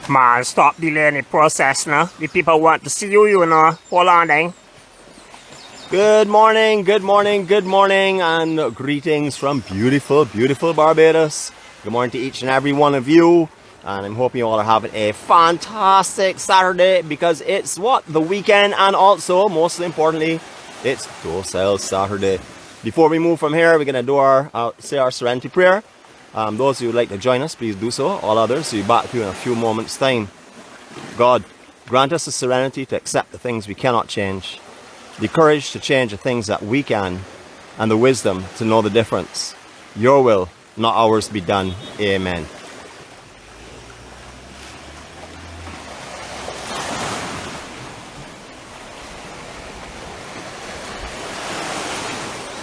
Man, stop delaying the process now. The people want to see you, you know. Hold on then. Good morning, good morning, good morning, and greetings from beautiful, beautiful Barbados. Good morning to each and every one of you. And I'm hoping you all are having a fantastic Saturday because it's what? The weekend, and also, most importantly, it's Docile Saturday. Before we move from here, we're going to do our, say our serenity prayer. Those who would like to join us, please do so. All others, we'll be back to you in a few moments' time. God, grant us the serenity to accept the things we cannot change, the courage to change the things that we can, and the wisdom to know the difference. Your will, not ours, be done. Amen.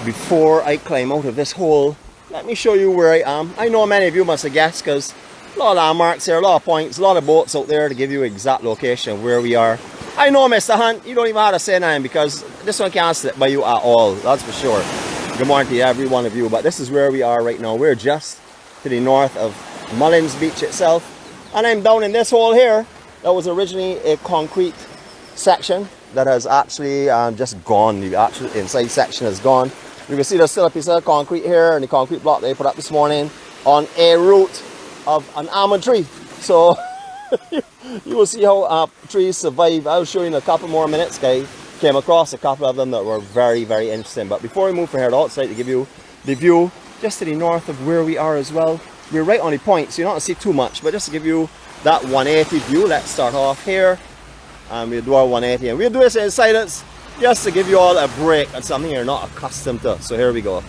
Before I climb out of this hole, let me show you where I am. I know many of you must have guessed because a lot of landmarks here, a lot of points, a lot of boats out there to give you exact location of where we are. I know, Mr. Hunt, you don't even have to say nothing because this one can't slip by you at all, that's for sure. Good morning to every one of you, but this is where we are right now. We're just to the north of Mullins Beach itself, and I'm down in this hole here. That was originally a concrete section that has actually just gone. The actual inside section is gone. You can see there's still a piece of concrete here and the concrete block they put up this morning on a root of an almond tree. So you will see how trees survive. I'll show you in a couple more minutes, guys. Came across a couple of them that were very, very interesting. But before we move from here to outside to give you the view just to the north of where we are as well. We're right on the point, so you're not going to see too much, but just to give you that 180 view, let's start off here. And we'll do our 180 and we'll do this in silence just to give you all a break on something you're not accustomed to. So here we go.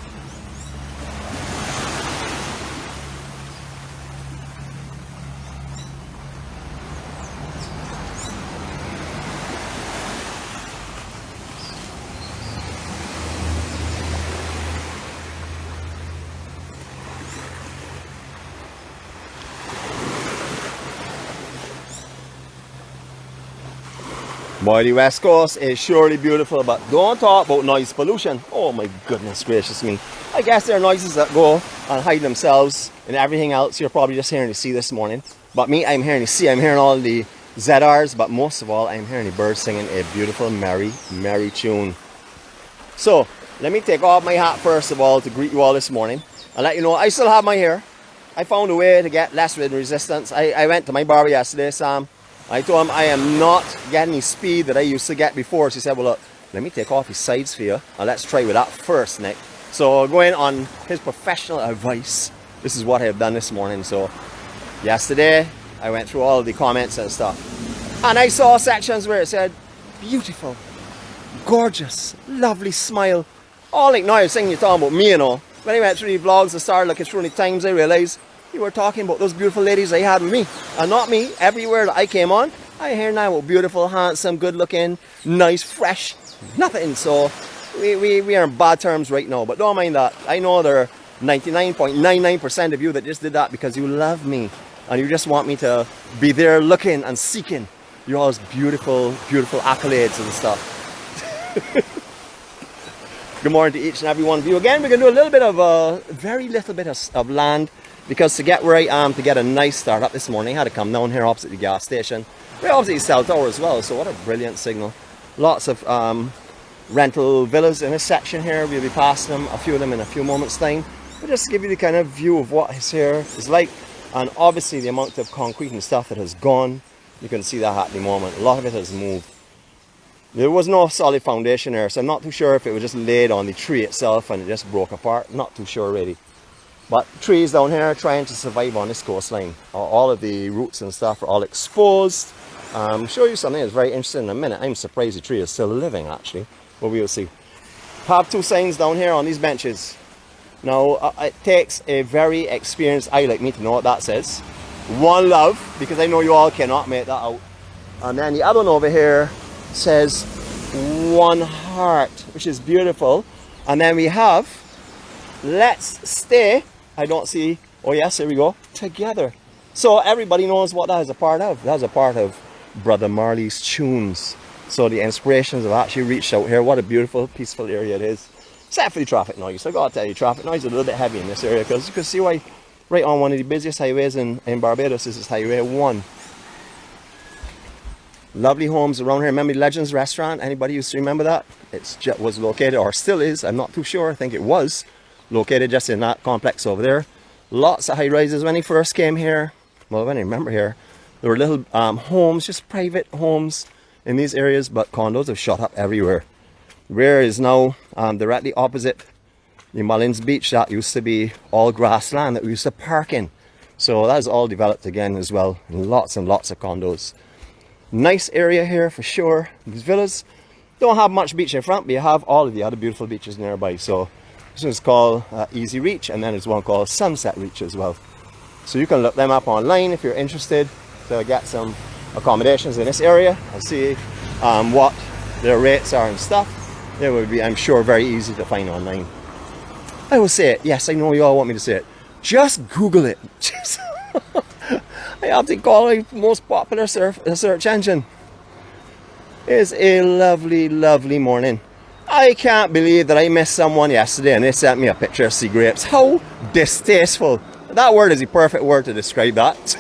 Boy, the West Coast is surely beautiful, but don't talk about noise pollution. Oh my goodness gracious me. I guess there are noises that go and hide themselves in everything else. You're probably just hearing the sea this morning. But me, I'm hearing the sea. I'm hearing all the ZRs, but most of all, I'm hearing the birds singing a beautiful, merry, merry tune. So, let me take off my hat first of all to greet you all this morning and let you know I still have my hair. I found a way to get less wind resistance. I went to my barber yesterday, Sam. I told him I am not getting the speed that I used to get before. She said, well, look, let me take off his sides for you and let's try with that first, Nick. So going on his professional advice, this is what I have done this morning. So yesterday, I went through all of the comments and stuff. And I saw sections where it said, beautiful, gorgeous, lovely smile. All like now I was saying you're talking about me, you know. When I went through the vlogs and started looking through the times, I realized you were talking about those beautiful ladies I had with me. And not me. Everywhere that I came on, I hear now about beautiful, handsome, good looking, nice, fresh, nothing. So we are in bad terms right now. But don't mind that. I know there are 99.99% of you that just did that because you love me. And you just want me to be there looking and seeking you all's beautiful, beautiful accolades and stuff. Good morning to each and every one of you. Again, we're going to do a little bit of, very little bit of land. Because to get where I am, to get a nice start up this morning, I had to come down here opposite the gas station. We're opposite the cell tower as well, so what a brilliant signal. Lots of rental villas in this section here. We'll be passing them, a few of them in a few moments' time. But just to give you the kind of view of what is here is like. And obviously the amount of concrete and stuff that has gone, you can see that at the moment. A lot of it has moved. There was no solid foundation there, so I'm not too sure if it was just laid on the tree itself and it just broke apart. Not too sure really. But trees down here trying to survive on this coastline. All of the roots and stuff are all exposed. Show you something that's very interesting in a minute. I'm surprised the tree is still living actually, but we will see. Have two signs down here on these benches. Now it takes a very experienced eye like me to know what that says. One love, because I know you all cannot make that out. And then the other one over here says one heart, which is beautiful. And then we have let's stay. I don't see, oh yes, here we go, together. So everybody knows what that is a part of. That is a part of Brother Marley's tunes. So the inspirations have actually reached out here. What a beautiful, peaceful area it is. Except for the traffic noise. I gotta tell you, traffic noise is a little bit heavy in this area because you can see why right on one of the busiest highways in Barbados is Highway 1. Lovely homes around here. Remember Legends Restaurant? Anybody used to remember that? It was located, or still is, I'm not too sure. I think it was located just in that complex over there. Lots of high rises. When he first came here, well, when I remember here, there were little homes, just private homes in these areas, but condos have shot up everywhere. Where is now directly opposite the Mullins Beach. That used to be all grassland that we used to park in. So that is all developed again as well. Lots and lots of condos. Nice area here for sure. These villas don't have much beach in front, but you have all of the other beautiful beaches nearby. So this one's called Easy Reach, and then there's one called Sunset Reach as well. So you can look them up online if you're interested to get some accommodations in this area and see what their rates are and stuff. It would be, I'm sure, very easy to find online. I will say it. Yes, I know you all want me to say it. Just Google it. I have to call it the most popular search engine. It's a lovely, lovely morning. I can't believe that I missed someone yesterday and they sent me a picture of sea grapes. How distasteful. That word is the perfect word to describe that.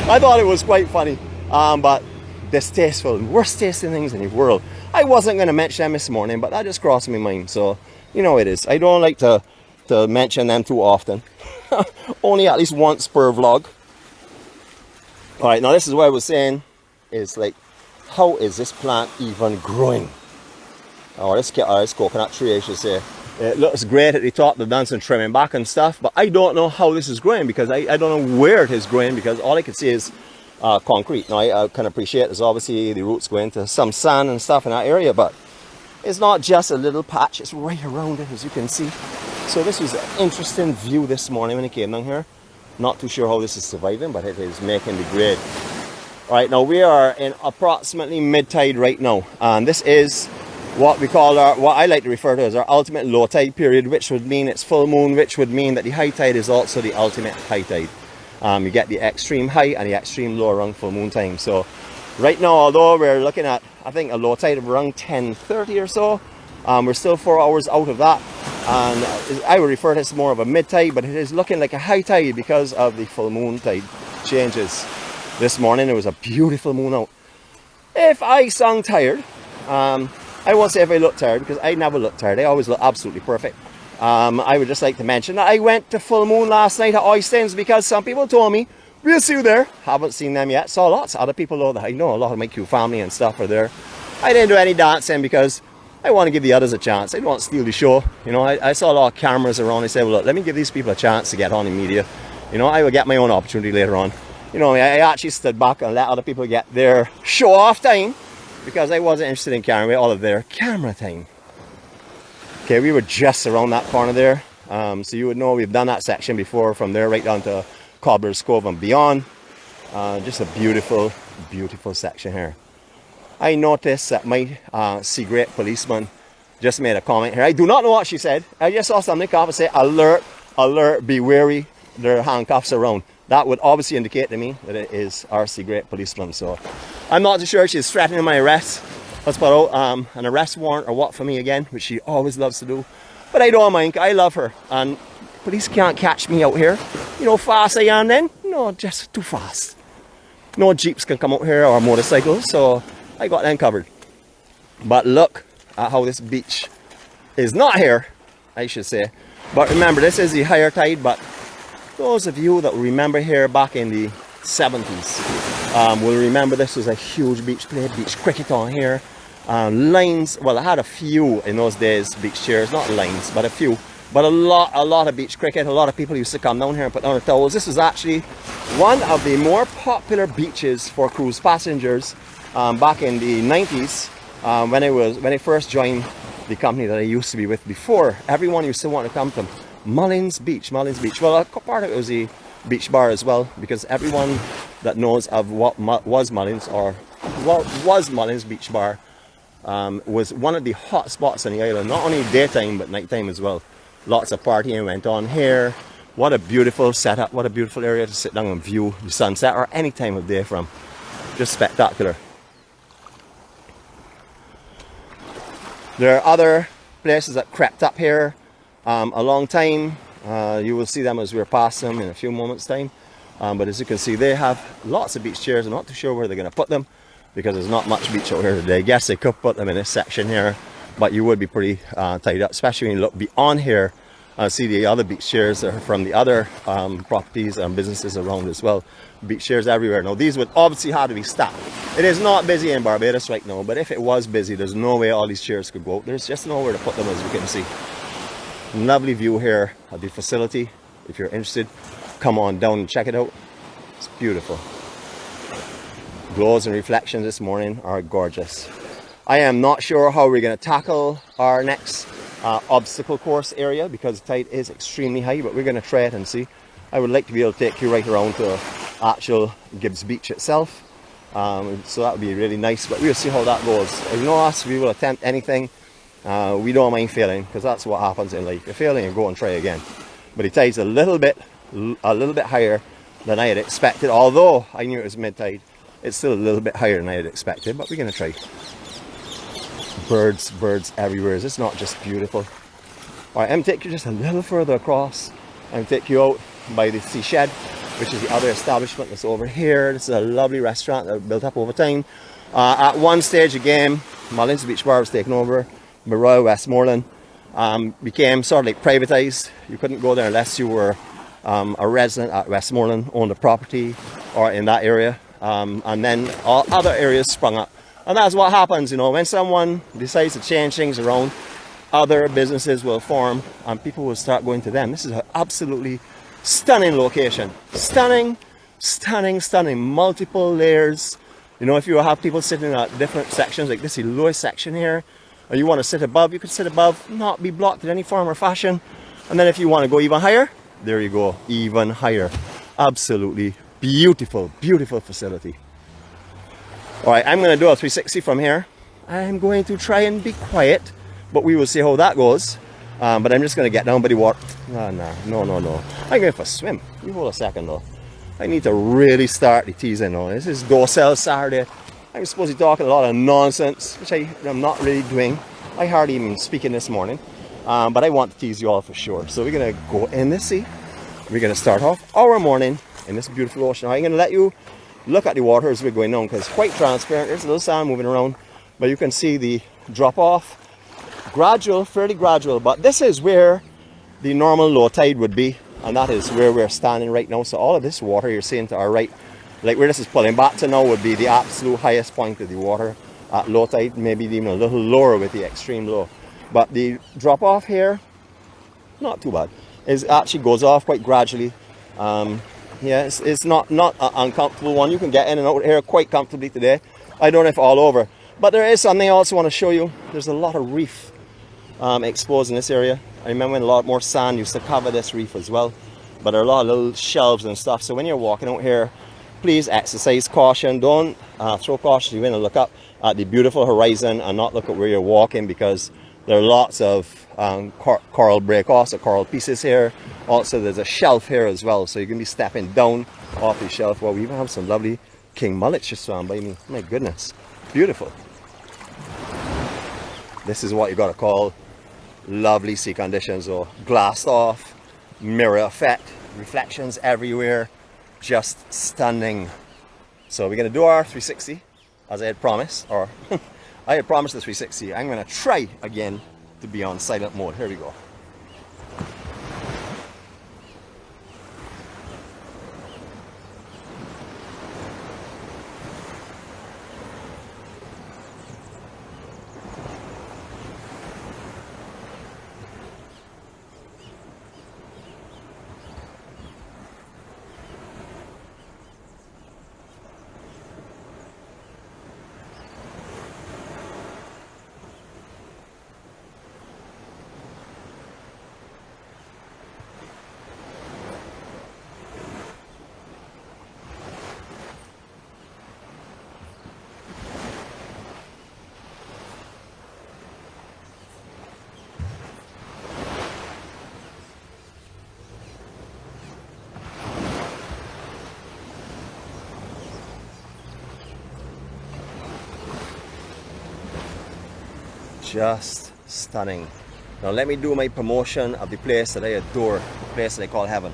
I thought it was quite funny, but distasteful. Worst tasting things in the world. I wasn't going to mention them this morning, but that just crossed my mind. So, you know it is. I don't like to mention them too often. Only at least once per vlog. Alright, now this is what I was saying. Is like, how is this plant even growing? Oh, this coconut tree, I should say. It looks great at the top. They've done some trimming back and stuff, but I don't know how this is growing because I don't know where it is growing because all I can see is concrete. Now I can appreciate there's obviously the roots going to some sand and stuff in that area, but it's not just a little patch, it's right around it, as you can see. So this was an interesting view this morning when I came down here. Not too sure how this is surviving, but it is making the grade. Alright, now we are in approximately mid-tide right now, and this is what we call what I like to refer to as our ultimate low tide period, which would mean it's full moon, which would mean that the high tide is also the ultimate high tide. You get the extreme high and the extreme low around full moon time. So right now, although we're looking at, I think, a low tide of around 10:30 or so, we're still 4 hours out of that, and I would refer to this more of a mid tide, but it is looking like a high tide because of the full moon tide changes. This morning it was a beautiful moon out. If I sound tired, I won't say if I look tired because I never look tired. I always look absolutely perfect. I would just like to mention that I went to full moon last night at Oystins because some people told me, we'll see you there. Haven't seen them yet. Saw lots of other people though that I know, a lot of my Q family and stuff are there. I didn't do any dancing because I want to give the others a chance. I don't want to steal the show. You know, I saw a lot of cameras around. I said, well, look, let me give these people a chance to get on in media. You know, I will get my own opportunity later on. You know, I actually stood back and let other people get their show off time because I wasn't interested in carrying away all of their camera time. Okay, we were just around that corner there. So you would know we've done that section before, from there right down to Cobbler's Cove and beyond. Just a beautiful, beautiful section here. I noticed that my sea grape policeman just made a comment here. I do not know what she said. I just saw something come up and say, alert, alert, be wary, there are handcuffs around. That would obviously indicate to me that it is our sea grape policeman. So I'm not too sure she's threatening my arrest. Let's put out an arrest warrant or what for me again, which she always loves to do. But I don't mind, I love her. And police can't catch me out here. You know, fast I am then? No, just too fast. No jeeps can come out here or motorcycles, so I got them covered. But look at how this beach is not here, I should say. But remember, this is the higher tide, but those of you that remember here back in the 70s will remember this was a huge beach, played beach cricket on here. Lines, well, I had a few in those days, beach chairs, not lines, but a few. But a lot of beach cricket. A lot of people used to come down here and put down their towels. This was actually one of the more popular beaches for cruise passengers back in the 90s when I first joined the company that I used to be with before. Everyone used to want to come to Mullins Beach. Well, a part of it was the beach bar as well, because everyone that knows of what was Mullins Beach Bar was one of the hot spots on the island, not only daytime but nighttime as well. Lots of partying went on here. What a beautiful setup, what a beautiful area to sit down and view the sunset or any time of day from. Just spectacular. There are other places that crept up here a long time. You will see them as we're past them in a few moments time. But as you can see, they have lots of beach chairs. I'm not too sure where they're going to put them because there's not much beach out here today. I guess they could put them in this section here, but you would be pretty tied up, especially when you look beyond here. See the other beach chairs that are from the other properties and businesses around as well. Beach chairs everywhere. Now these would obviously have to be stacked. It is not busy in Barbados right now, but if it was busy, there's no way all these chairs could go out. There's just nowhere to put them, as you can see. Lovely view here of the facility. If you're interested, come on down and check it out. It's beautiful. Glows and reflections this morning are gorgeous. I am not sure how we're going to tackle our next obstacle course area because the tide is extremely high, but we're going to try it and see. I would like to be able to take you right around to actual Gibbs Beach itself, so that would be really nice, but we'll see how that goes. You know us, we will attempt anything. We don't mind failing because that's what happens in life. You're failing and go and try again. But the tide's a little bit higher than I had expected, although I knew it was mid-tide. It's still a little bit higher than I had expected, but we're going to try. Birds everywhere. It's not just beautiful. All right, I'm going to take you just a little further across. I'm going to take you out by the Sea Shed, which is the other establishment that's over here. This is a lovely restaurant that built up over time. At one stage, again, Mullins Beach Bar was taken over by Royal Westmoreland. Became sort of like privatized. You couldn't go there unless you were a resident at Westmoreland, owned a property or in that area. And then all other areas sprung up. And that's what happens, you know, when someone decides to change things around, other businesses will form and people will start going to them. This is an absolutely stunning location. Stunning, stunning, stunning. Multiple layers. You know, if you have people sitting at different sections, like this is the lowest section here, or you want to sit above, you could sit above, not be blocked in any form or fashion. And then if you want to go even higher, there you go, even higher. Absolutely beautiful, beautiful facility. All right, I'm going to do a 360 from here. I'm going to try and be quiet, but we will see how that goes. But I'm just going to get down by the water. No. I'm going for a swim. You hold a second though. I need to really start the teasing now. This is Docile Saturday. I'm supposed to be talking a lot of nonsense, which I'm not really doing. I hardly even speaking this morning. But I want to tease you all for sure. So we're going to go in the sea. We're going to start off our morning in this beautiful ocean. I'm going to let you look at the water as we're going down because it's quite transparent. There's a little sand moving around, but you can see the drop off. Gradual, fairly gradual, but this is where the normal low tide would be, and that is where we're standing right now. So all of this water you're seeing to our right, like where this is pulling back to now, would be the absolute highest point of the water at low tide, maybe even a little lower with the extreme low. But the drop off here, not too bad. It actually goes off quite gradually. Yeah, it's not an uncomfortable one. You can get in and out here quite comfortably today. I don't know if all over, but there is something I also want to show you. There's a lot of reef exposed in this area. I remember when a lot more sand used to cover this reef as well, but there are a lot of little shelves and stuff. So when you're walking out here, please exercise caution. Don't throw caution. You want to look up at the beautiful horizon and not look at where you're walking, because there are lots of coral break-offs or coral pieces here. Also, there's a shelf here as well, so you can be stepping down off the shelf. Well, we even have some lovely king mullets just swam by me. My goodness, beautiful. This is what you got to call lovely sea conditions, or glassed off, mirror effect, reflections everywhere, just stunning. So we're going to do our 360 as I had promised, or I had promised the 360. I'm going to try again to be on silent mode. Here we go. Just stunning. Now let me do my promotion of the place that I adore, the place that I call heaven.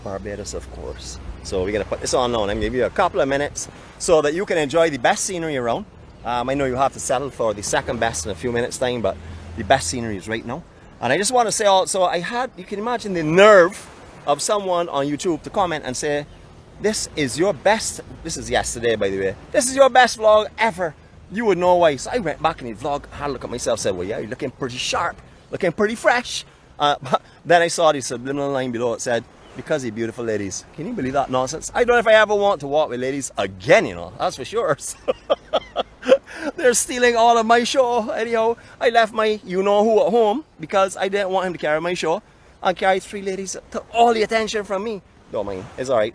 Barbados, of course. So we're gonna put this on now, and I'm gonna give you a couple of minutes so that you can enjoy the best scenery around. I know you have to settle for the second best in a few minutes time, but the best scenery is right now. And I just want to say also, you can imagine the nerve of someone on YouTube to comment and say, this is your best, this is yesterday by the way, this is your best vlog ever. You would know why. So I went back in the vlog, had a look at myself, said, well yeah, you're looking pretty sharp, looking pretty fresh. But then I saw the subliminal line below, it said, because you're beautiful ladies. Can you believe that nonsense? I don't know if I ever want to walk with ladies again, you know, that's for sure. They're stealing all of my show. Anyhow, I left my you-know-who at home because I didn't want him to carry my show and carry 3 ladies to all the attention from me. Don't mind, it's alright.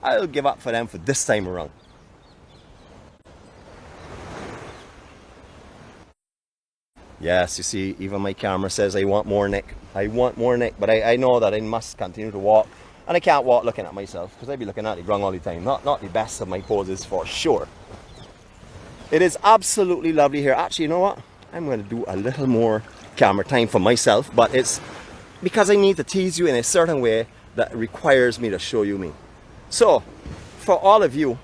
I'll give up for them for this time around. Yes, you see, even my camera says I want more Nick. I want more Nick, but I know that I must continue to walk. And I can't walk looking at myself because I'd be looking at the ground all the time. Not the best of my poses for sure. It is absolutely lovely here. Actually, you know what? I'm going to do a little more camera time for myself, but it's because I need to tease you in a certain way that requires me to show you me. So, for all of you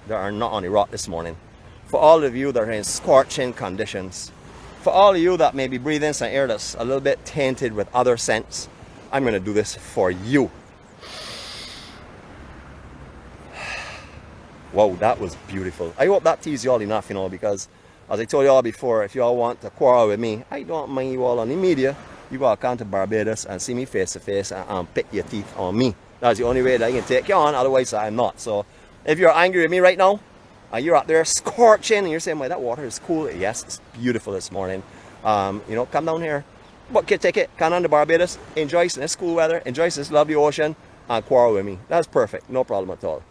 that are not on the rock this morning, for all of you that are in scorching conditions, for all of you that may be breathing some air that's a little bit tainted with other scents, I'm going to do this for you. Wow, that was beautiful. I hope that teased you all enough, you know, because as I told you all before, if you all want to quarrel with me, I don't mind you all on the media. You all come to Barbados and see me face to face and pick your teeth on me. That's the only way that I can take you on, otherwise I'm not. So if you're angry with me right now, and you're out there scorching and you're saying, well, that water is cool. Yes, it's beautiful this morning. You know, come down here, book your ticket, come on to Barbados, enjoy this cool weather, enjoy this lovely ocean, and quarrel with me. That's perfect, no problem at all.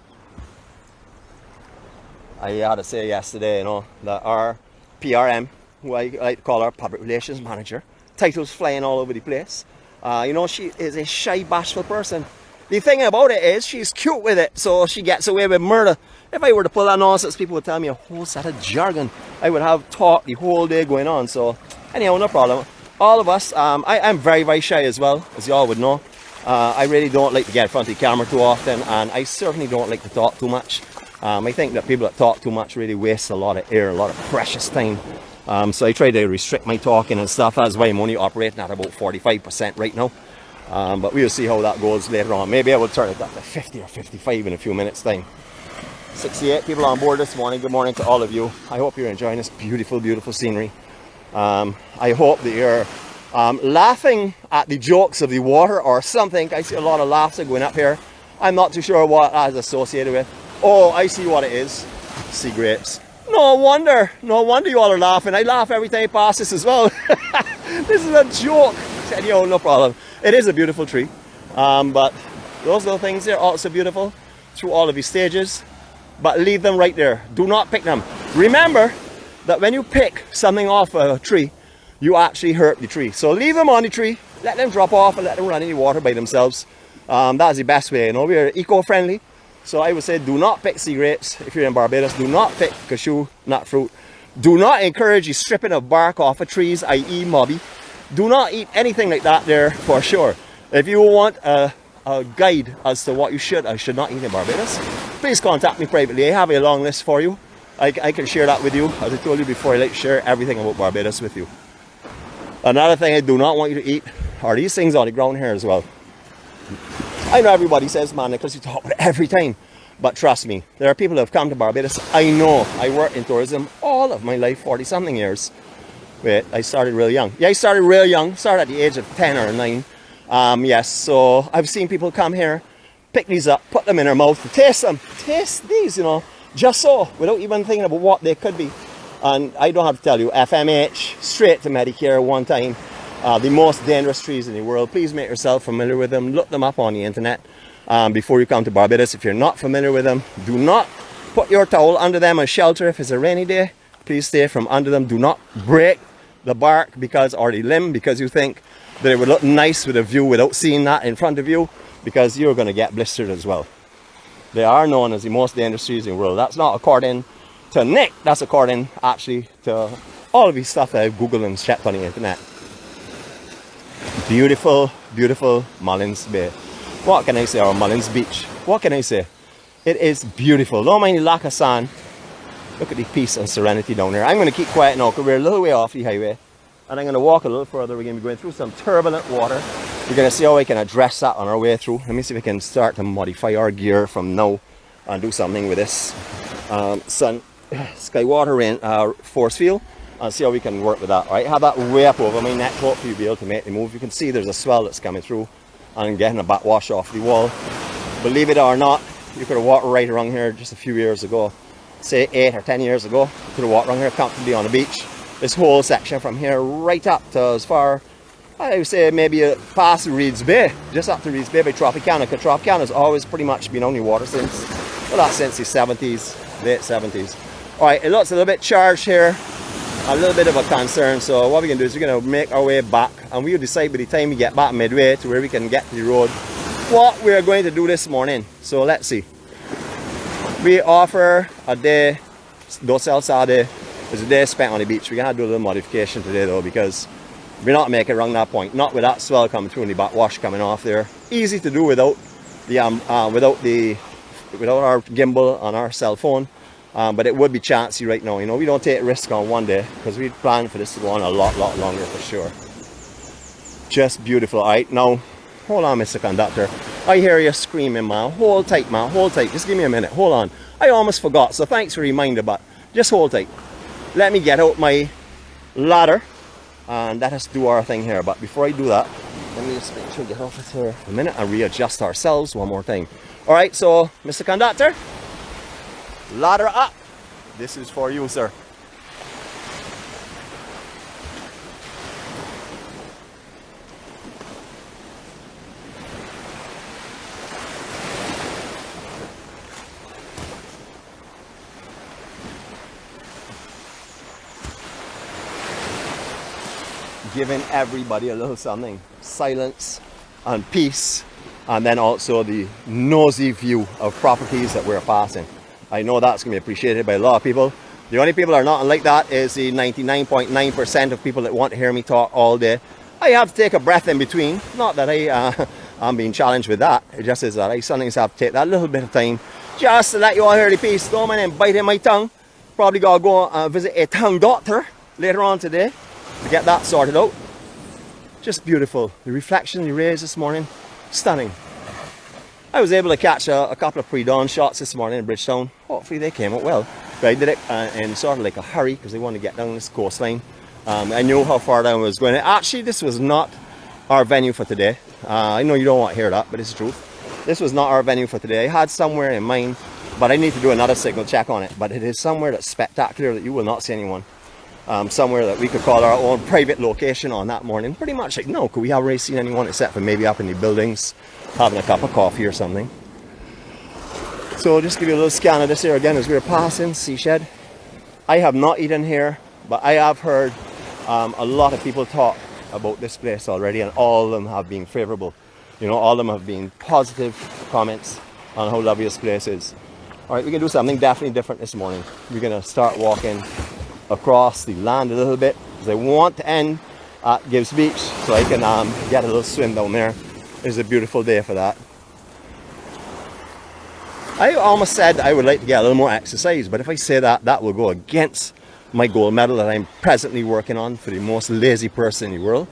I had to say yesterday, you know, that our PRM, who I like to call our public relations manager, titles flying all over the place. You know, she is a shy, bashful person. The thing about it is, she's cute with it, so she gets away with murder. If I were to pull that nonsense, people would tell me a whole set of jargon. I would have talk the whole day going on. So, anyhow, no problem. All of us, I'm very, very shy as well, as you all would know. I really don't like to get in front of the camera too often, and I certainly don't like to talk too much. I think that people that talk too much really waste a lot of air, a lot of precious time. So I try to restrict my talking and stuff. That's why I'm only operating at about 45% right now. But we'll see how that goes later on. Maybe I will turn it up to 50 or 55 in a few minutes time. 68 people on board this morning. Good morning to all of you. I hope you're enjoying this beautiful, beautiful scenery. I hope that you're laughing at the jokes of the water or something. I see a lot of laughter going up here. I'm not too sure what that is associated with. Oh, I see what it is. Sea grapes. No wonder you all are laughing. I laugh every time I pass this as well. This is a joke. Anyhow, no problem. It is a beautiful tree. But those little things there are also beautiful through all of these stages. But leave them right there. Do not pick them. Remember that when you pick something off a tree, you actually hurt the tree. So leave them on the tree, let them drop off and let them run in the water by themselves. That's the best way. You know, we're eco-friendly. So I would say do not pick sea grapes if you're in Barbados. Do not pick cashew nut fruit. Do not encourage the stripping of bark off of trees, i.e. mobby. Do not eat anything like that there for sure. If you want a guide as to what you should or should not eat in Barbados, please contact me privately. I have a long list for you. I can share that with you. As I told you before, I like to share everything about Barbados with you. Another thing I do not want you to eat are these things on the ground here as well. I know everybody says, man, because you talk about it every time. But trust me, there are people who have come to Barbados. I know. I worked in tourism all of my life, 40-something years. Wait, I started real young. Yeah, I started real young. Started at the age of 10 or 9. Yes, so I've seen people come here, pick these up, put them in their mouth, and taste them. Taste these, you know, just so, without even thinking about what they could be. And I don't have to tell you, FMH, straight to Medicare one time. The most dangerous trees in the world. Please make yourself familiar with them. Look them up on the internet before you come to Barbados. If you're not familiar with them, do not put your towel under them as shelter if it's a rainy day. Please stay from under them. Do not break the bark or the limb because you think that it would look nice with a view without seeing that in front of you, because you're going to get blistered as well. They are known as the most dangerous trees in the world. That's not according to Nick. That's according actually to all of the stuff that I've Googled and checked on the internet. Beautiful, beautiful Mullins Bay. What can I say? Or Mullins Beach. What can I say? It is beautiful. Don't mind the lack of sand. Look at the peace and serenity down there. I'm going to keep quiet now because we're a little way off the highway. And I'm going to walk a little further. We're going to be going through some turbulent water. We're going to see how we can address that on our way through. Let me see if we can start to modify our gear from now and do something with this sky water rain force field and see how we can work with that. All right, have that way up over my neck. Hopefully you'll be able to make the move. You can see there's a swell that's coming through and getting a backwash off the wall. Believe it or not, you could have walked right around here just a few years ago. Say 8 or 10 years ago, you could have walked around here comfortably on the beach. This whole section from here right up to as far, I would say maybe past Reeds Bay, just up to Reeds Bay by Tropicana, because Tropicana has always pretty much been on the water since, well, that's since the 70s, late 70s. All right, it looks a little bit charged here, a little bit of a concern. So what we're going to do is we're going to make our way back, and we'll decide by the time we get back midway to where we can get to the road what we're going to do this morning. So let's see. We offer a day, Docile Saturday is a day spent on the beach. We're going to do a little modification today though, because we're not making it around that point. Not with that swell coming through and the backwash coming off there. Easy to do without the without our gimbal on our cell phone. But it would be chancy right now. You know, we don't take risk on one day because we plan for this to go on a lot longer for sure. Just beautiful. All right, now hold on, Mr. Conductor. I hear you screaming, man. Hold tight, man. Hold tight. Just give me a minute. Hold on. I almost forgot, so thanks for the reminder, but just hold tight. Let me get out my ladder and let us do our thing here. But before I do that, let me just make sure we get off it here for a minute and readjust ourselves one more time. All right, so Mr. Conductor, ladder up. This is for you, sir. Giving everybody a little something, silence and peace, and then also the nosy view of properties that we're passing. I know that's going to be appreciated by a lot of people. The only people that are not like that is the 99.9% of people that want to hear me talk all day. I have to take a breath in between. Not that I'm being challenged with that. It just is that I sometimes have to take that little bit of time just to let you all hear the peace. Don't mind them biting my tongue. Probably got to go visit a tongue doctor later on today to get that sorted out. Just beautiful. The reflection, the rays this morning, stunning. I was able to catch a couple of pre-dawn shots this morning in Bridgetown. Hopefully they came out well. But I did it in sort of like a hurry because I wanted to get down this coastline. I knew how far down I was going. Actually, this was not our venue for today. I know you don't want to hear that, but it's the truth. This was not our venue for today. I had somewhere in mind, but I need to do another signal check on it. But it is somewhere that's spectacular that you will not see anyone. Somewhere that we could call our own private location on that morning. Pretty much like no, because we haven't really seen anyone except for maybe up in the buildings having a cup of coffee or something. So just give you a little scan of this here again as we're passing Seashed. I have not eaten here, but I have heard a lot of people talk about this place already, and all of them have been favorable. You know, all of them have been positive comments on how lovely this place is. All right, we're gonna do something definitely different this morning. We're gonna start walking across the land a little bit because I want to end at Gibbs Beach so I can get a little swim down there. It's a beautiful day for that. I almost said I would like to get a little more exercise, but if I say that, that will go against my gold medal that I'm presently working on for the most lazy person in the world.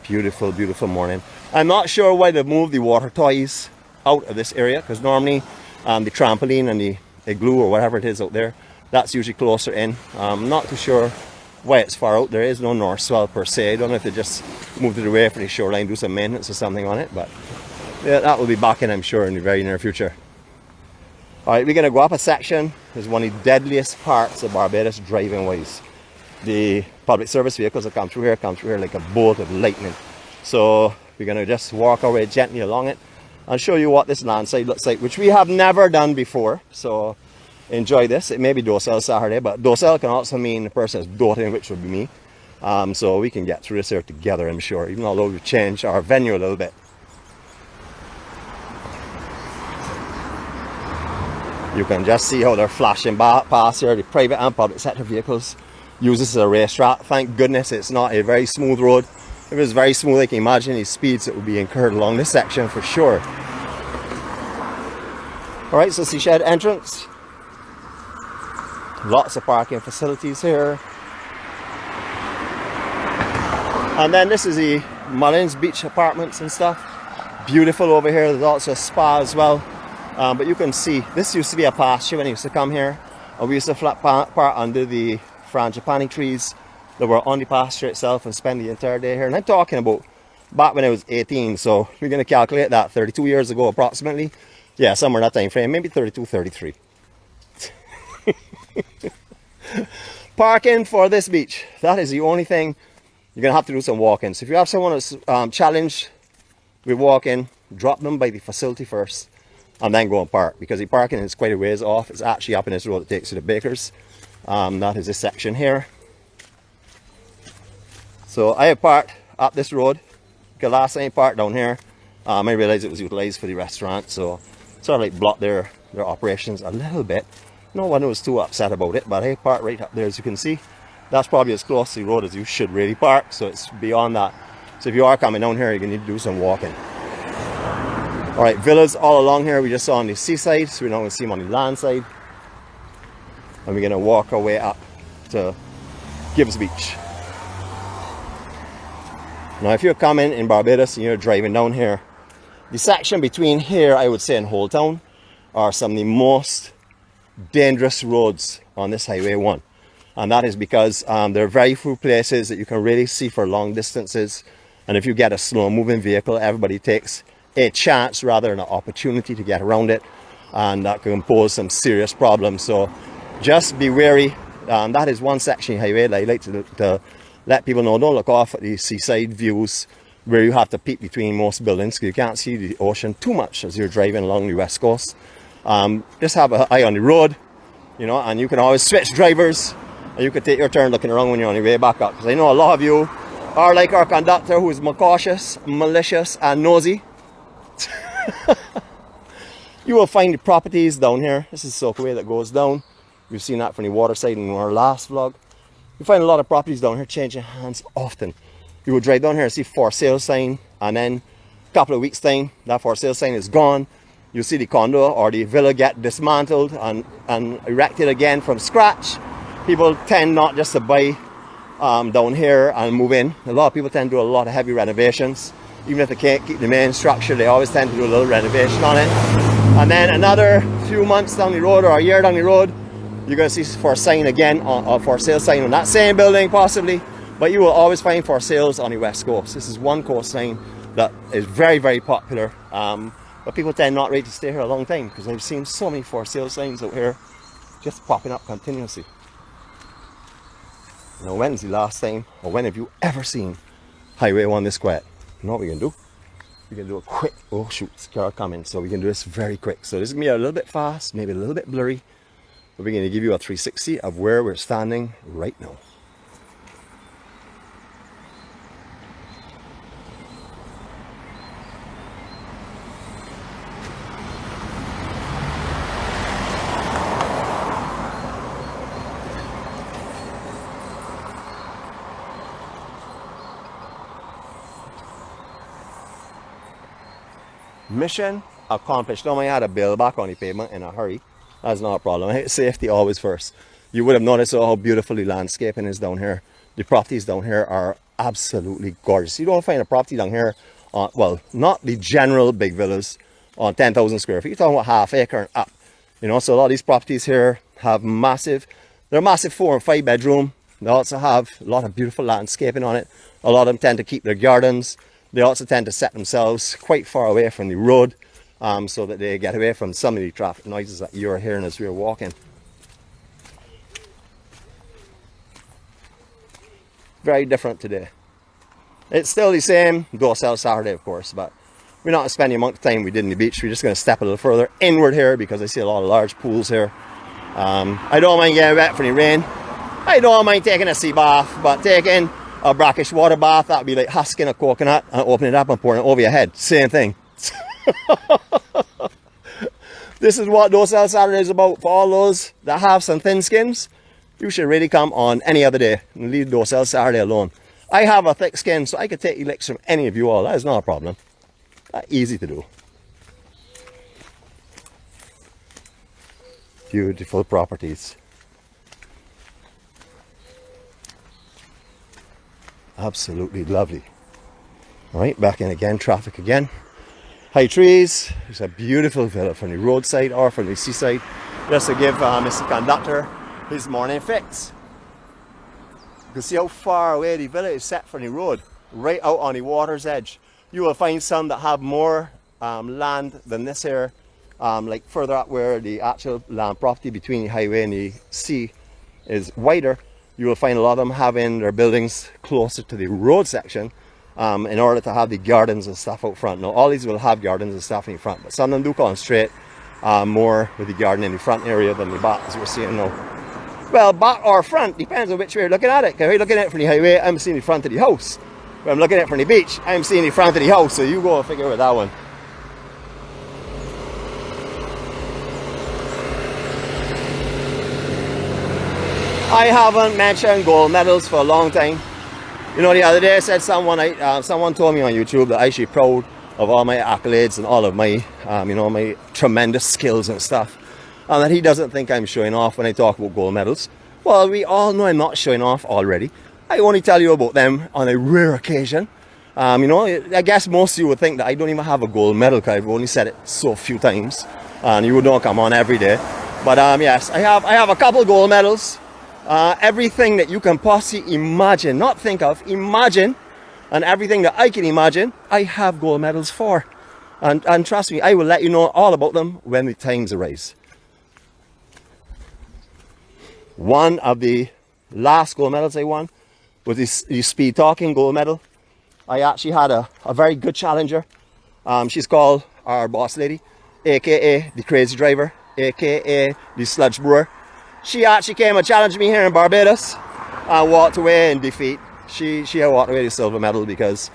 Beautiful, beautiful morning. I'm not sure why they moved the water toys out of this area, because normally the trampoline and the glue or whatever it is out there, that's usually closer in. I'm not too sure why it's far out. There is no north swell per se. I don't know if they just moved it away for the shoreline, do some maintenance or something on it, but yeah, that will be back in, I'm sure, in the very near future. All right, we're going to go up a section. It's one of the deadliest parts of Barbados driving wise. The public service vehicles that come through here like a bolt of lightning. So we're going to just walk our way gently along it and show you what this landside looks like, which we have never done before. So enjoy this. It may be Docile Saturday, but docile can also mean the person is doting, which would be me. So we can get through this here together, I'm sure, even although we've changed our venue a little bit. You can just see how they're flashing past here. The private and public sector vehicles use this as a racetrack. Thank goodness it's not a very smooth road. If it was very smooth, I can imagine these speeds that would be incurred along this section for sure. Alright, so seashed entrance. Lots of parking facilities here. And then this is the Mullins Beach apartments and stuff. Beautiful over here. There's also a spa as well. But you can see, this used to be a pasture when I used to come here. And we used to flat park under the frangipani trees that were on the pasture itself and spend the entire day here. And I'm talking about back when I was 18. So we're going to calculate that 32 years ago approximately. Yeah, somewhere in that time frame. Maybe 32, 33. Parking for this beach. That is the only thing. You're going to have to do some walk-ins. So if you have someone that's challenged with walk-in, drop them by the facility first and then go and park, because the parking is quite a ways off. It's actually up in this road that takes you to Baker's. That is this section here. So I have parked up this road because last time I parked down here, I realized it was utilized for the restaurant, so sort of like blocked their operations a little bit. No one was too upset about it, but I parked right up there, as you can see. That's probably as close to the road as you should really park, so it's beyond that. So if you are coming down here, you're going to need to do some walking. Alright, villas all along here. We just saw on the seaside, so we're not going to see them on the land side. And we're going to walk our way up to Gibbs Beach. Now if you're coming in Barbados and you're driving down here, the section between here, I would say, and Old Town are some of the most dangerous roads on this Highway 1. And that is because there are very few places that you can really see for long distances. And if you get a slow moving vehicle, everybody takes a chance rather than an opportunity to get around it. And that can pose some serious problems. So just be wary. That is one section of highway that I like to let people know. Don't look off at the seaside views where you have to peek between most buildings, because you can't see the ocean too much as you're driving along the west coast. Just have an eye on the road, you know, and you can always switch drivers. And you could take your turn looking around when you're on your way back up. Because I know a lot of you are like our conductor, who is cautious, malicious, and nosy. You will find the properties down here. This is the Soakaway that goes down. We've seen that from the water side in our last vlog. You find a lot of properties down here changing hands often. You will drive down here and see for sale sign, and then a couple of weeks time, that for sale sign is gone. You'll see the condo or the villa get dismantled and erected again from scratch. People tend not just to buy down here and move in. A lot of people tend to do a lot of heavy renovations. Even if they can't keep the main structure, they always tend to do a little renovation on it. And then another few months down the road, or a year down the road, you're going to see for sign again, or for sale sign on that same building possibly. But you will always find for sales on the west coast. This is one coastline that is very, very popular. But people tend not really to stay here a long time, because I've seen so many for sale signs out here just popping up continuously. Now, when's the last time, or when have you ever seen Highway 1 this quiet? You know what we can do? We can do a quick, oh shoot, it's car coming, so we can do this very quick. So this is going to be a little bit fast, maybe a little bit blurry, but we're going to give you a 360 of where we're standing right now. Mission accomplished. Now I had to bail back on the pavement in a hurry. That's not a problem. Safety always first. You would have noticed how beautiful the landscaping is down here. The properties down here are absolutely gorgeous. You don't find a property down here, well, not the general big villas on 10,000 square feet. You're talking about half acre and up. You know, so a lot of these properties here have massive, they're massive 4 and 5 bedroom. They also have a lot of beautiful landscaping on it. A lot of them tend to keep their gardens. They also tend to set themselves quite far away from the road, so that they get away from some of the traffic noises that you're hearing as we're walking. Very different today. It's still the same Docile Saturday, of course, but we're not spending a amount of time we did in the beach. We're just going to step a little further inward here, because I see a lot of large pools here. I don't mind getting wet from the rain. I don't mind taking a sea bath, but taking a brackish water bath, that would be like husking a coconut and opening it up and pouring it over your head. Same thing. This is what Docile Saturday is about. For all those that have some thin skins, you should really come on any other day and leave Docile Saturday alone. I have a thick skin, so I could take licks from any of you all. That is not a problem. That's easy to do. Beautiful properties. Absolutely lovely. Right, back in again, traffic again. High trees. There's a beautiful villa from the roadside or from the seaside. Just to give Mr. Conductor his morning fix. You can see how far away the villa is set from the road, right out on the water's edge. You will find some that have more land than this here, like further up where the actual land property between the highway and the sea is wider. You will find a lot of them having their buildings closer to the road section in order to have the gardens and stuff out front. Now, all these will have gardens and stuff in the front, but some of them do concentrate more with the garden in the front area than the back, as we're seeing now. Well, back or front, depends on which way you're looking at it. If you're looking at it from the highway, I'm seeing the front of the house. If I'm looking at it from the beach, I'm seeing the front of the house, so you go and figure with that one. I haven't mentioned gold medals for a long time. You know, the other day I said someone told me on YouTube that I should be proud of all my accolades and all of my, you know, my tremendous skills and stuff. And that he doesn't think I'm showing off when I talk about gold medals. Well, we all know I'm not showing off already. I only tell you about them on a rare occasion. You know, I guess most of you would think that I don't even have a gold medal because I've only said it so few times. And you don't come on every day. But yes, I have a couple gold medals. Everything that you can possibly imagine, not think of, imagine, and everything that I can imagine, I have gold medals for. And trust me, I will let you know all about them when the times arise. One of the last gold medals I won was the speed talking gold medal. I actually had a very good challenger. She's called our boss lady, aka the crazy driver, aka the sludge brewer. She actually came and challenged me here in Barbados and walked away in defeat. She had walked away with the silver medal because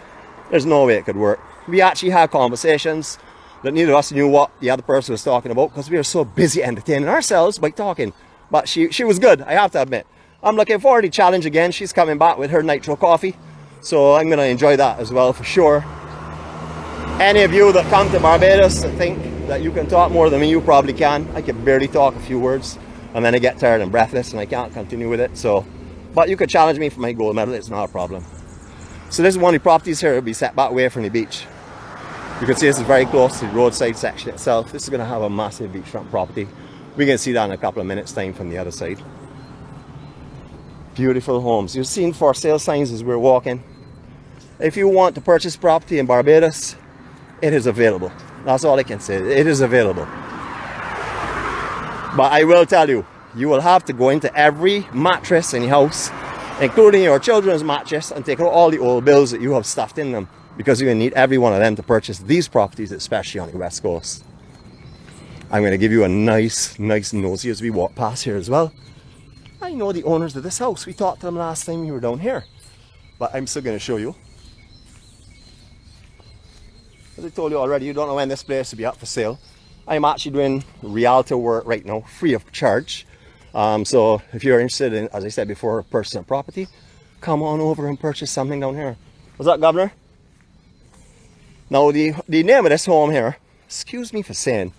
there's no way it could work. We actually had conversations that neither of us knew what the other person was talking about because we were so busy entertaining ourselves by talking. But she was good, I have to admit. I'm looking forward to the challenge again. She's coming back with her nitro coffee, so I'm going to enjoy that as well for sure. Any of you that come to Barbados and think that you can talk more than me, you probably can. I can barely talk a few words, and then I get tired and breathless and I can't continue with it. So, but you could challenge me for my gold medal, it's not a problem. So this is one of the properties here that will be set back away from the beach. You can see this is very close to the roadside section itself. This is going to have a massive beachfront property. We can see that in a couple of minutes time from the other side. Beautiful homes. You've seen for sale signs as we're walking. If you want to purchase property in Barbados, it is available. That's all I can say. It is available. But I will tell you, you will have to go into every mattress in the house, including your children's mattress, and take out all the old bills that you have stuffed in them, because you're going to need every one of them to purchase these properties, especially on the west coast. I'm going to give you a nice nosy as we walk past here as well. I know the owners of this house. We talked to them last time we were down here, but I'm still going to show you. As I told you already, you don't know when this place will be up for sale. I'm actually doing realtor work right now, free of charge. So if you're interested in, as I said before, purchasing property, come on over and purchase something down here. What's up, Governor? Now the name of this home here, excuse me for saying,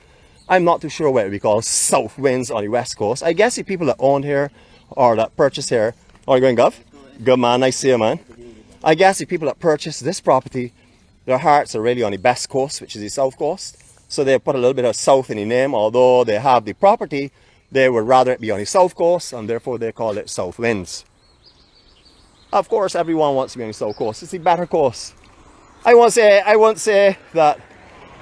I'm not too sure what it would be called, south winds on the west coast. I guess the people that own here or that purchase here, are you going, Gov? Good man, nice to see you, man. I guess the people that purchase this property, their hearts are really on the best coast, which is the south coast. So they put a little bit of south in the name, although they have the property, they would rather it be on the south coast, and therefore they call it south winds. Of course, everyone wants to be on the south coast. It's the better coast. I won't say that,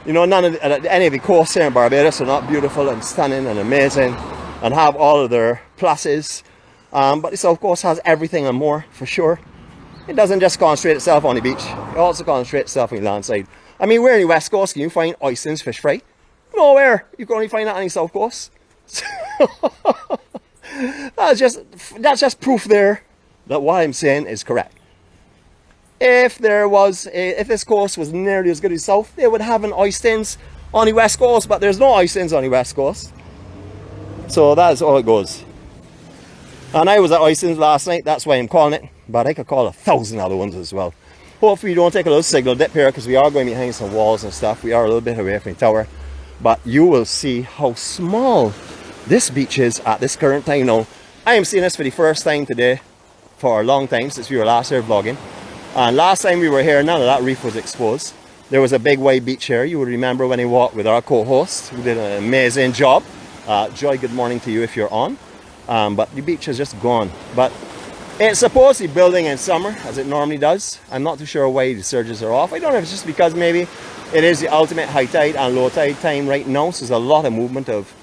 you know, any of the coasts here in Barbados are not beautiful and stunning and amazing and have all of their pluses. But the south coast has everything and more, for sure. It doesn't just concentrate itself on the beach. It also concentrates itself on the landside. I mean, where in the west coast can you find oysters, fish fry? Nowhere. You can only find that on the south coast. that's just proof there that what I'm saying is correct. If this coast was nearly as good as south, they would have an oysters on the west coast, but there's no oysters on the west coast. So that's all it goes. And I was at oysters last night, that's why I'm calling it. but I could call 1,000 other ones as well. Hopefully you don't take a little signal dip here, because we are going behind some walls and stuff. We are a little bit away from the tower, but you will see how small this beach is at this current time. Now, I am seeing this for the first time today for a long time, since we were last here vlogging. And last time we were here, none of that reef was exposed. There was a big wide beach here. You would remember when I walked with our co-host, who did an amazing job. Joy, good morning to you if you're on. But the beach is just gone. But it's supposed to be building in summer, as it normally does. I'm not too sure why the surges are off. I don't know if it's just because maybe it is the ultimate high tide and low tide time right now. So there's a lot of movement of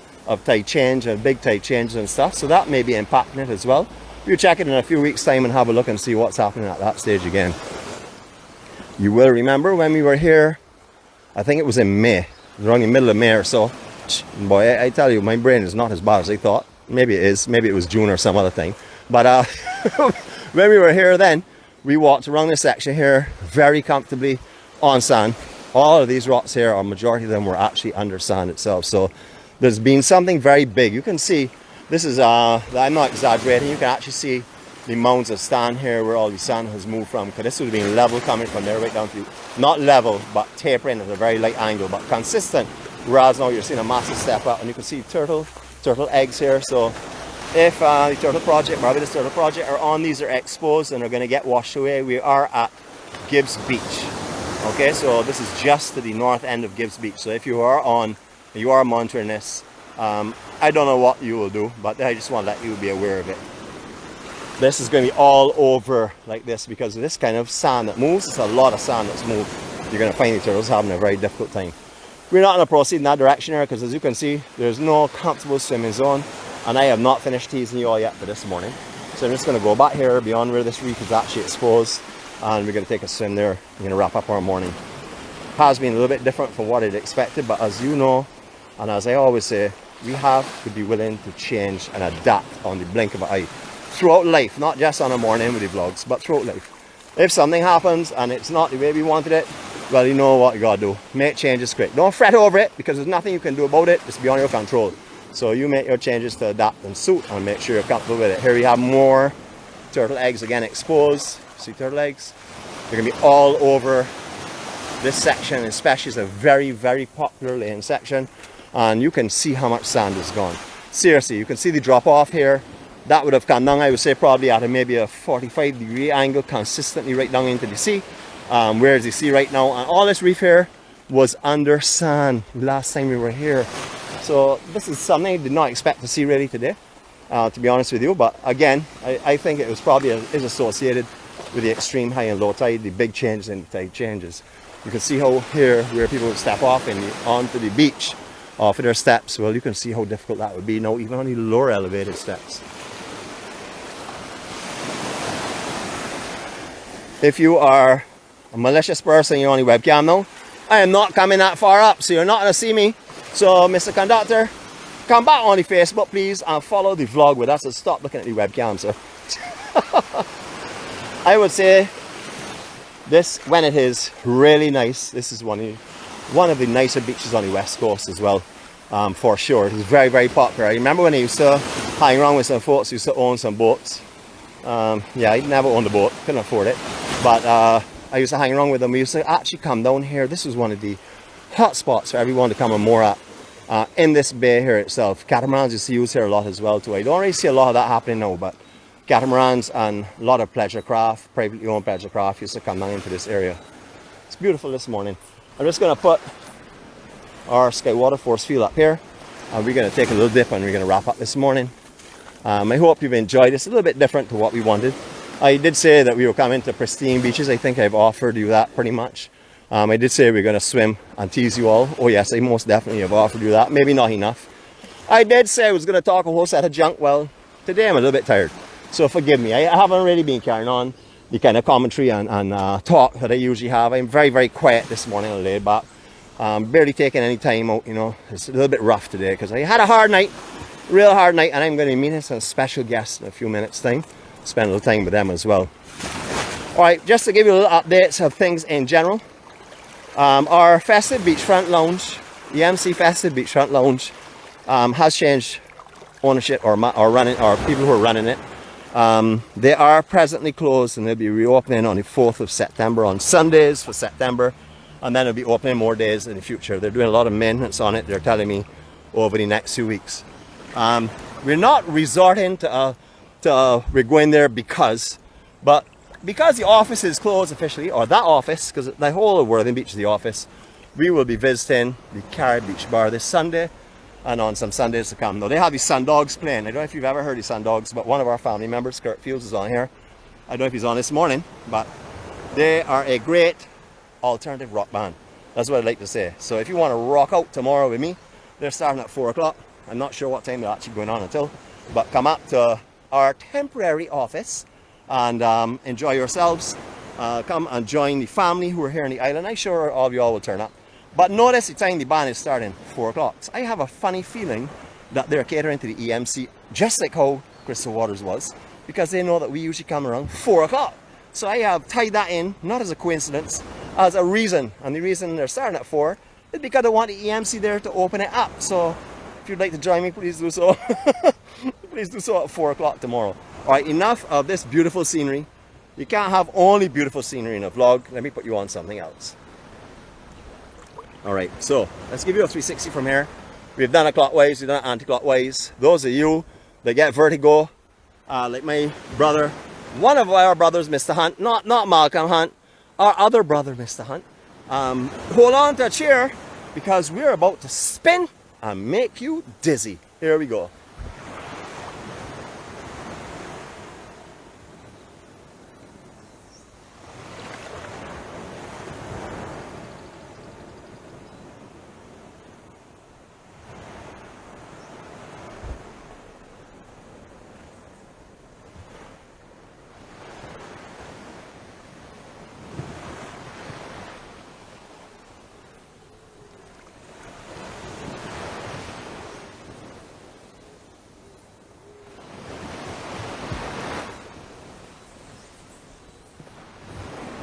tide change and big tide changes and stuff. So that may be impacting it as well. We'll check it in a few weeks' time and have a look and see what's happening at that stage again. You will remember when we were here, I think it was in May. It was around the middle of May or so. Boy, I tell you, my brain is not as bad as I thought. Maybe it is. Maybe it was June or some other thing. But when we were here then, we walked around this section here very comfortably on sand. All of these rocks here, or majority of them, were actually under sand itself. So there's been something very big. You can see, this is, I'm not exaggerating, you can actually see the mounds of sand here where all the sand has moved from, because this would have been level coming from there right down to, not level, but tapering at a very light angle, but consistent. Whereas now you're seeing a massive step up, and you can see turtle eggs here. So if the turtle project, Barbados turtle project, are on, these are exposed and are going to get washed away. We are at Gibbs Beach. Okay, so this is just to the north end of Gibbs Beach. So if you are on, you are monitoring this, I don't know what you will do, but I just want to let you be aware of it. This is going to be all over like this because of this kind of sand that moves. It's a lot of sand that's moved. You're going to find the turtles having a very difficult time. We're not going to proceed in that direction here because, as you can see, there's no comfortable swimming zone, and I have not finished teasing you all yet for this morning. So I'm just going to go back here beyond where this reef is actually exposed, and we're going to take a swim there. We're going to wrap up our morning. Has been a little bit different from what I'd expected, but as you know, and as I always say, we have to be willing to change and adapt on the blink of an eye throughout life, not just on a morning with the vlogs, but throughout life. If something happens and it's not the way we wanted it, well, you know what you gotta do. Make changes quick. Don't fret over it, because there's nothing you can do about it. It's beyond your control. So you make your changes to adapt and suit, and make sure you're comfortable with it. Here we have more turtle eggs again exposed. See turtle eggs? They're gonna be all over this section, especially. It's a very, very popular laying section, and you can see how much sand is gone. Seriously, you can see the drop off here. That would have come down, I would say, probably at maybe a 45-degree angle, consistently right down into the sea. Whereas you see right now, and all this reef here was under sand last time we were here. So this is something I did not expect to see really today, to be honest with you. But again, I think it was probably is associated with the extreme high and low tide, the big changes in the tide changes. You can see how here, where people would step off onto the beach off of their steps, well, you can see how difficult that would be now, even on the lower elevated steps. If you are a malicious person, you're on the webcam now, I am not coming that far up, so you're not going to see me. So, Mr. Conductor, come back on the Facebook, please, and follow the vlog with us, and stop looking at the webcam, sir. I would say this, when it is really nice, this is one of the nicer beaches on the west coast as well, for sure. It is very, very popular. I remember when I used to hang around with some folks who used to own some boats. Yeah, I never owned a boat, couldn't afford it, but I used to hang around with them. We used to actually come down here. This was one of the hot spots for everyone to come and moor at in this bay here itself. Catamarans used to use here a lot as well too. I don't really see a lot of that happening now, but catamarans and a lot of pleasure craft, privately owned pleasure craft, used to come down into this area. It's beautiful this morning. I'm just going to put our Skywater force field up here, and we're going to take a little dip, and we're going to wrap up this morning. I hope you've enjoyed this. A little bit different to what we wanted. I did say that we were coming to pristine beaches. I think I've offered you that pretty much. I did say we're going to swim and tease you all. Oh yes, I most definitely have offered you that. Maybe not enough. I did say I was going to talk a whole set of junk. Well, today I'm a little bit tired, so forgive me. I haven't really been carrying on the kind of commentary and talk that I usually have. I'm very, very quiet this morning and laid back. Barely taking any time out, you know. It's a little bit rough today because I had a hard night. Real hard night, and I'm going to be meeting some special guests in a few minutes time. Spend a little time with them as well. Alright, just to give you a little updates of things in general. Our Festive Beachfront Lounge, the MC Festive Beachfront Lounge, has changed ownership or running, or people who are running it. They are presently closed, and they'll be reopening on the 4th of September on Sundays for September, and then they'll be opening more days in the future. They're doing a lot of maintenance on it, they're telling me, over the next few weeks. We're not resorting to we're going there because the office is closed officially, or that office, because the whole of Worthing Beach is the office. We will be visiting the Carib Beach Bar this Sunday and on some Sundays to come. Now, they have these Sundogs playing. I don't know if you've ever heard of Sundogs, but one of our family members, Kurt Fields, is on here. I don't know if he's on this morning, but they are a great alternative rock band. That's what I'd like to say. So if you want to rock out tomorrow with me, they're starting at 4 o'clock. I'm not sure what time they're actually going on until, but come up to our temporary office and enjoy yourselves. Come and join the family who are here on the island. I'm sure all of you all will turn up. But notice the time the band is starting, 4 o'clock. So I have a funny feeling that they're catering to the EMC, just like how Crystal Waters was, because they know that we usually come around 4 o'clock. So I have tied that in, not as a coincidence, as a reason. And the reason they're starting at 4 is because I want the EMC there to open it up. So if you'd like to join me, please do so. Please do so at 4 o'clock tomorrow. All right, enough of this beautiful scenery. You can't have only beautiful scenery in a vlog. Let me put you on something else. All right, so let's give you a 360 from here. We've done it clockwise, we've done it anti-clockwise. Those of you that get vertigo, like my brother, one of our brothers, Mr. Hunt, not Malcolm Hunt, our other brother, Mr. Hunt, hold on to a chair because we're about to spin and make you dizzy. Here we go.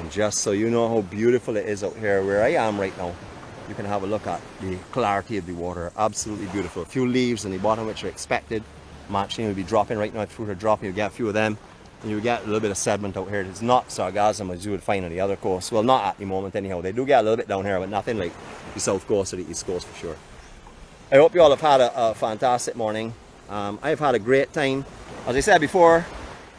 Just so you know how beautiful it is out here where I am right now, you can have a look at the clarity of the water. Absolutely beautiful. A few leaves on the bottom which are expected. Matching will be dropping right now. If fruit are dropping, you get a few of them, and you get a little bit of sediment out here. It's not sargassum as you would find on the other coast. Well, not at the moment anyhow. They do get a little bit down here, but nothing like the south coast or the east coast for sure. I hope you all have had a fantastic morning. I've had a great time. As I said before,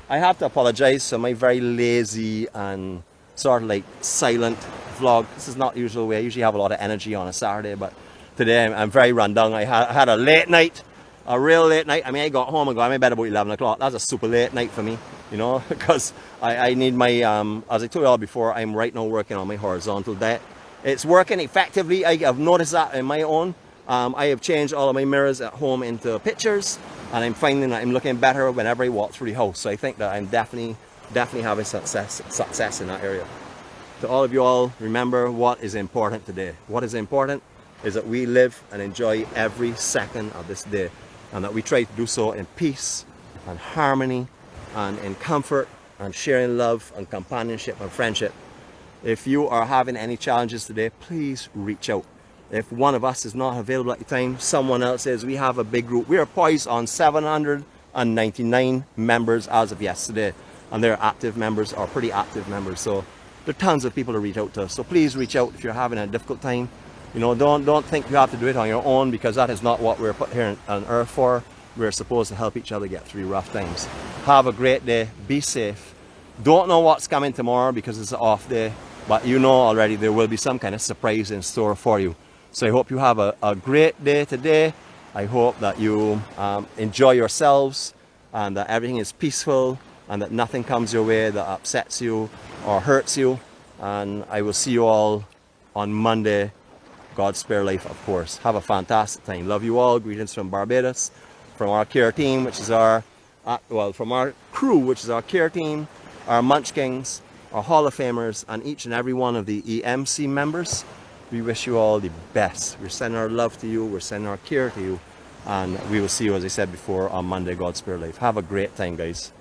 I have to apologize for my very lazy and sort of like silent vlog. This is not the usual way. I usually have a lot of energy on a Saturday, but today I'm very run down. I had a late night, a real late night. I mean, I got home and got in bed about 11 o'clock. That's a super late night for me, you know, because I need my, as I told you all before, I'm right now working on my horizontal deck. It's working effectively. I have noticed that in my own. I have changed all of my mirrors at home into pictures, and I'm finding that I'm looking better whenever I walk through the house. So I think that I'm definitely having success in that area. To all of you all, remember what is important today. What is important is that we live and enjoy every second of this day, and that we try to do so in peace and harmony and in comfort and sharing love and companionship and friendship. If you are having any challenges today, please reach out. If one of us is not available at the time, someone else is. We have a big group. We are poised on 799 members as of yesterday. And they're active members, or pretty active members. So there are tons of people to reach out to. So please reach out if you're having a difficult time. You know, don't think you have to do it on your own, because that is not what we're put here on earth for. We're supposed to help each other get through rough times. Have a great day. Be safe. Don't know what's coming tomorrow because it's an off day, but you know already there will be some kind of surprise in store for you. So I hope you have a great day today. I hope that you enjoy yourselves and that everything is peaceful, and that nothing comes your way that upsets you or hurts you. And I will see you all on Monday. God spare life, of course. Have a fantastic time. Love you all. Greetings from Barbados, from our care team, which is our, from our crew, which is our care team, our Munchkins, our Hall of Famers, and each and every one of the EMC members. We wish you all the best. We're sending our love to you. We're sending our care to you. And we will see you, as I said before, on Monday. God spare life. Have a great time, guys.